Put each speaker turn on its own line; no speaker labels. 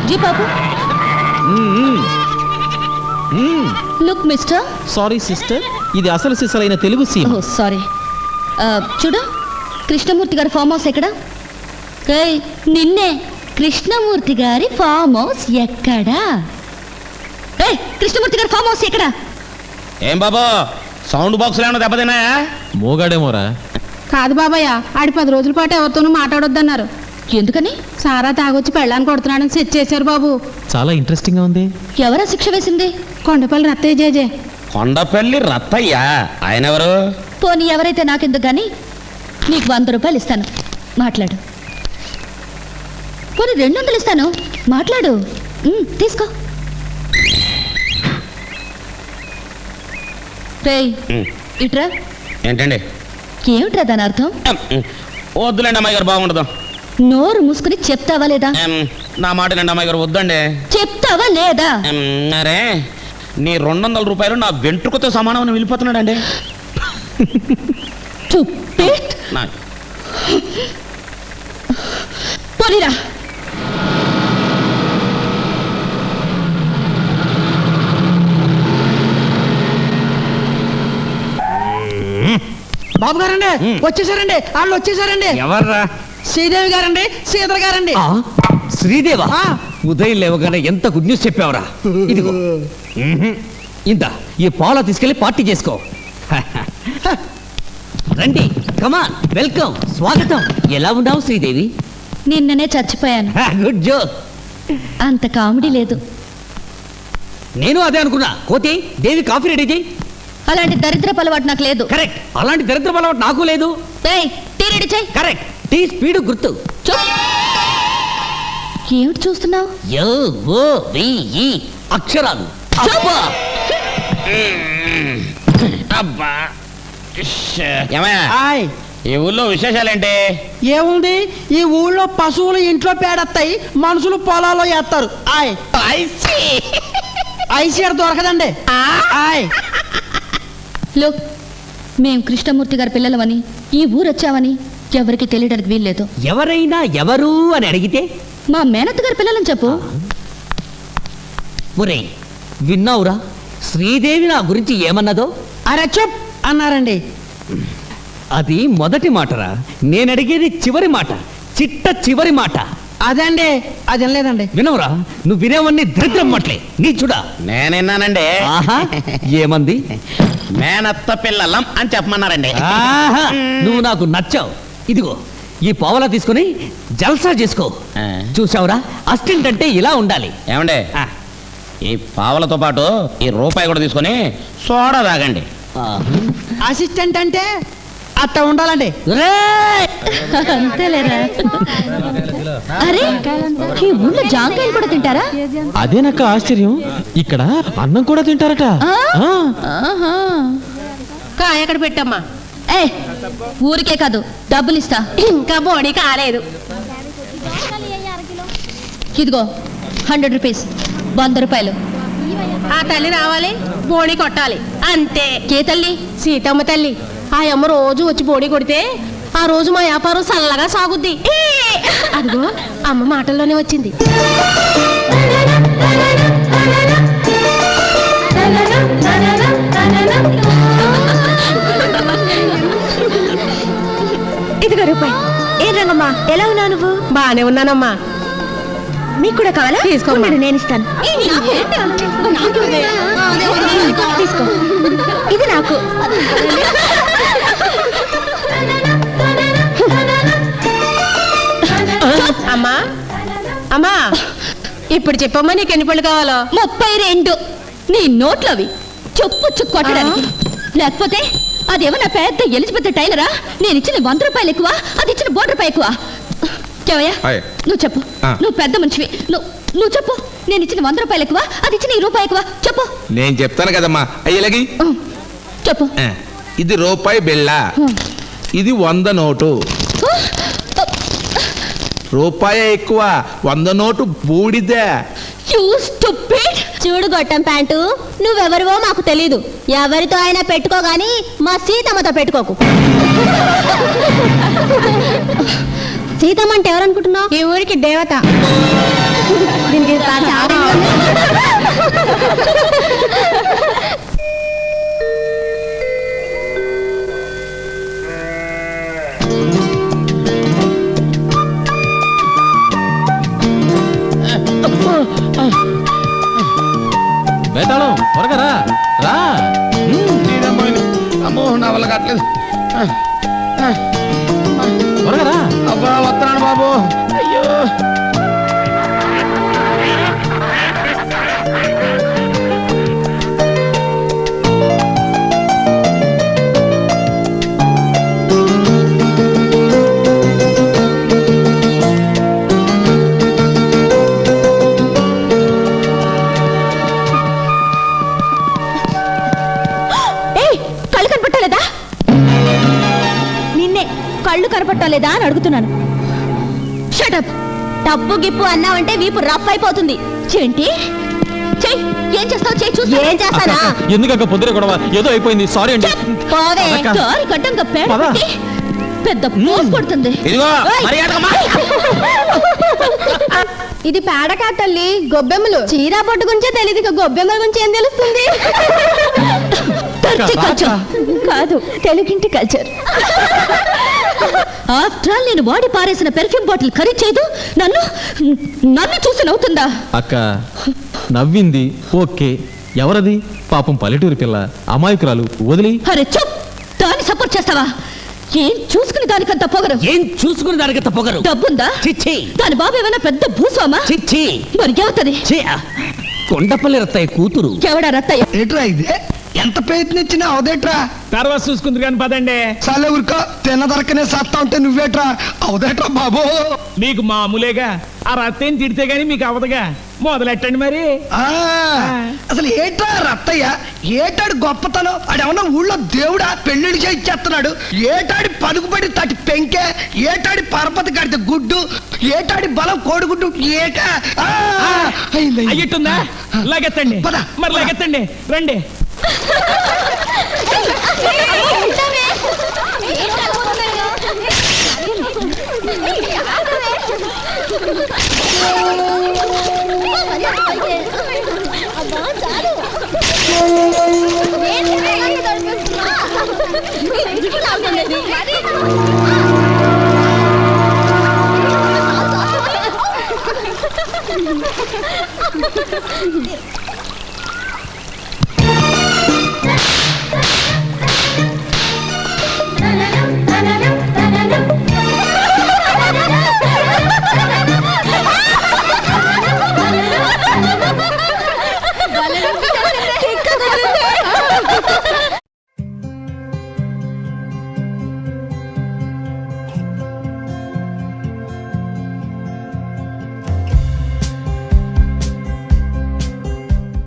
G బాబు. Look mister.
Sorry sister, ఇది అసలు సిసలైన తెలుగు సీన్.
ఓ సారీ. చూడు, కృష్ణమూర్తి గారి ఫామ్ హౌస్ ఎక్కడ? నిన్నే. కృష్ణమూర్తి గారి ఫామ్ హౌస్ ఎక్కడా? కృష్ణమూర్తి గారి ఫామ్ హౌస్ ఎక్కడా?
ఏం బాబా, సౌండ్ బాక్స్ ఏమన్నా దెబ్బతిన్నాయా?
మోగాడేమోరా.
కాదు బాబాయ్, ఆడి 10 రోజుల పాటు ఎవరితోనూ మాట్లాడొద్దన్నారు.
ఎందుకని?
సారా తాగొచ్చి పెళ్ళాన్ని కొడుతున్నాడని సెట్ చేశారు బాబు.
చాలా ఇంట్రెస్టింగ్ గా ఉంది.
ఎవరా శిక్ష వేసింది?
కొండపల్లి రత్తయ్య జేజే.
కొండపల్లి రత్తయ్య? ఆయన ఎవరు?
పోనీ ఎవరైతే నాకెందుకు గాని, నీకు 100 రూపాయలు ఇస్తాను, మాట్లాడు. పోనీ 200 ఇస్తాను, మాట్లాడు. తీసుకో. ఇట్రా.
ఏంటండి?
ఏమిట్రా దాని అర్థం?
వద్దులేండి అమ్మాయి గారు, బాగుండదు.
నోరు మూసుకుని చెప్తావా లేదా?
నా మాట నండి అమ్మాయి గారు, వద్దండి.
చెప్తావా లేదా?
అరే, నీ 200 రూపాయలు నా వెంట్రుకతో సమానం వెళ్ళిపోతున్నాడండి.
పోనీరా.
బాబు గారండి, వచ్చేసారండి. వాళ్ళు వచ్చేసారండి.
ఎవర్రా?
శ్రీదేవి గారండి, సీతల గారండి.
శ్రీదేవా? ఉదయం లేవగానే ఎంత గుడ్ న్యూస్ చెప్పావరా. ఇదిగో ఇంత ఈ పాల తీసుకెళ్లి పార్టీ చేసుకో. రండి, కమాన్, వెల్కమ్, స్వాగతం. ఎలా ఉన్నావు శ్రీదేవి?
నిన్ననే చచ్చిపోయాను.
Good joke.
అంత కామెడీ లేదు.
నేను అదే అనుకున్నా. కోతి, దేవి కాఫీ రెడీ చేయి.
అలాంటి దరిద్రపు అలవాటు నాకు లేదు.
కరెక్ట్, అలాంటి దరిద్రపు అలవాటు నాకు లేదు.
టీ రెడీ చేయి.
కరెక్ట్, టీ స్పీడ్ గుర్తు.
ఏమిటి చూస్తున్నావు?
అక్షరాలు.
అబ్బా, ఈ ఊళ్ళో విశేషాలేంటి?
ఏముంది, ఈ ఊళ్ళో పశువులు ఇంట్లో పేడెత్తాయి, మనుషులు పొలాల్లో వేస్తారు. ఐసీఆర్ దొరకదండి.
లోక్, మేం కృష్ణమూర్తి గారి పిల్లలమని, ఈ ఊరు వచ్చామని ఎవరికి తెలియడానికి వీల్లేదు.
ఎవరైనా ఎవరు అని అడిగితే
మా మేనత్త గారి పిల్లలని చెప్పు.
ఒరే, విన్నావురా శ్రీదేవి నా గురించి ఏమన్నదో?
అరే చెప్ అన్నారండి.
అది మొదటి మాటరా. నేను అడిగేది చివరి మాట, చిట్ట చివరి మాట.
అదండి, అది లేదండి.
వినవురా, నువ్వు వినేవన్నీ దరిద్రం మాటలే. నీ చూడా.
నేనేనానండి.
ఏమంది?
మేనత్త పిల్లలం అని చెప్పమన్నారండి.
నువ్వు నాకు నచ్చావు. ఇదిగో ఈ పావలా తీసుకుని జల్సా చేసుకో. చూసావురా, అసిస్టెంట్ అంటే ఇలా ఉండాలి.
ఏమండి, ఈ పావలతో పాటు ఈ రూపాయి కూడా తీసుకొని సోడా తాగండి.
అసిస్టెంట్ అంటే అట్ట ఉండాలండి.
అంతేలేరా. అరే, ఈ ఊళ్ళో జాంకాయలు కూడా తింటారా?
అదేనక్క ఆశ్చర్యం. ఇక్కడ అన్నం కూడా తింటారట.
కాయ ఎక్కడ పెట్టమ్మా?
ఊరికే కాదు, డబ్బులు ఇస్తా.
ఇంకా బోడీ కాలేదు.
ఇదిగో 100 రూపీస్, 100 రూపాయలు.
ఆ తల్లి రావాలి, బోణి కొట్టాలి, అంతే.
ఏ తల్లి?
సీతమ్మ తల్లి. ఆ అమ్మ రోజు వచ్చి బోణి కొడితే ఆ రోజు మా వ్యాపారం చల్లగా సాగుద్ది. అదిగో అమ్మ మాటల్లోనే వచ్చింది.
ఇదిగో రూపాయి. ఏం రంగమ్మా, ఎలా ఉన్నావు నువ్వు?
బానే ఉన్నానమ్మా.
మీకు కూడా కావాలా?
తీసుకోమ్మా.
నేను ఇస్తాను. తీసుకో, ఇది నాకు.
అమ్మా, అమ్మా, ఇప్పుడు చెప్పమ్మా, నీకు ఎన్ని పళ్ళు కావాలో?
32. నీ నోట్లవి చెప్పు కొట్టడానికి. లేకపోతే అదేమన్నా పెద్ద ఎలిజబెత్ టైలరా? నేను ఇచ్చిన 100 రూపాయలు ఎక్కువ, అది ఇచ్చిన 100 రూపాయలు ఎక్కువ. కేవయ్యా, నువ్వు చెప్పు. నువ్వు పెద్ద మనిషివి, నువ్వు చెప్పు. నేను ఇచ్చిన 100 రూపాయలు ఎక్కువ, అది ఇచ్చిన 2 రూపాయలు ఎక్కువ. చెప్పు.
నేను చెప్తాను కదమ్మా. అయ్యలగి
చెప్పు.
ఇది రూపాయి బిళ్ళ, ఇది 100 నోటు. రూపాయి ఎక్కువ, 100 నోటు బూడిదే.
చూడు గొట్టం ప్యాంటు, నువ్వెవరివో మాకు తెలీదు. ఎవరితో అయినా పెట్టుకో గాని మా సీతమ్మతో పెట్టుకోకు. సీతమ్మ అంటే ఎవరనుకుంటున్నావు?
ఈ ఊరికి దేవత. దీనికి చాలా
వేతాళం త్వరగా రా రా
అమ్మో నా వల్ల కావట్లేదు.
త్వరగా రా.
అబ్బా వస్తున్నాను బాబు. అయ్యో
ఏయ్, కళ్ళు కనపట్టలేదా? నిన్నే కళ్ళు కనపట్టలేదా అని అడుగుతున్నాను. షటప్. డబ్బు గిప్పు అన్నావంటే వీపు రఫ్ అయిపోతుంది. ఏంటి? చెయ్, ఏం చేస్తావు? చెయ్యి చూసి. ఏం చేస్తానా?
ఎందుకక్క పొద్దున గొడవ ఏదో అయిపోయింది సారీ అండి
పోవే.
అదక్క.
దారి గడ్డంగా పేడ
పద.
పెట్టి పెద్ద పోస్ కొడుతుంది.
ఇదిగో
ఏయ్.
మర్యాదగా
ఇది పేడకా తల్లి, గొబ్బెమ్మలు. చీర పట్టు గురించే తెలియదు, ఇక గొబ్బెమ్మల గురించి ఏం తెలుస్తుంది?
టర్కీ కల్చర్ కాదు, తెలుగింటి కల్చర్. ఆఫ్టర్ ఆల్ నేను వాడి పారేసిన పెర్ఫ్యూమ్ బాటిల్ ఖరీదు చేయదు. నన్ను నన్ను చూసి నవ్వుతుందా?
అక్క నవ్వింది ఓకే, ఎవరది? పాపం పల్లెటూరి పిల్ల, అమాయకురాలు, వదిలి.
అరే చెప్, దాన్ని సపోర్ట్ చేస్తావా? ఏం చూసుకుని దానికంత పొగరు?
ఏం చూసుకుని దానికి పొగరు?
డబ్బుందా?
చిచ్చి
దాని బాబు ఏమైనా పెద్ద భూస్వామా?
చిచ్చి
మరి ఎవతది?
కొండపల్లి రత్తయ్య కూతురు.
ఎవడా రత్తయ్య?
ఏట్రా ఇది? ఎంత ప్రయత్నించినా అవదేట్రా?
తర్వాత చూసుకుంది కానీ పదండి.
సాలే ఊరుకో, తిన్న దొరకనే సత్తా ఉంటే నువ్వేట్రా అవదేట్రా బాబు?
మీకు మామూలేగా ఆ రత్తేని తిడితే గానీ మీకు అవదుగా. మొదలెట్టండి మరి.
ఆ, అసలు ఏట్రా రత్తయ్య? ఏటాడు గొప్పతనం? ఆడేమన్నా ఊళ్ళో దేవుడా? పెళ్లిళ్ళు చేయిచ్చేస్తున్నాడు. ఏటాడి పలుకుబడి తటి పెంకే? ఏటాడి పరపతి కడితే గుడ్డు? ఏటాడి బలం కోడిగుడ్డు? ఏటా? ఆ, అయింది, అయింది.
అయ్యట్టుందా? లగెత్తండి.
పద,
మరి
పద.
లగెత్తండి, రండి.
మరి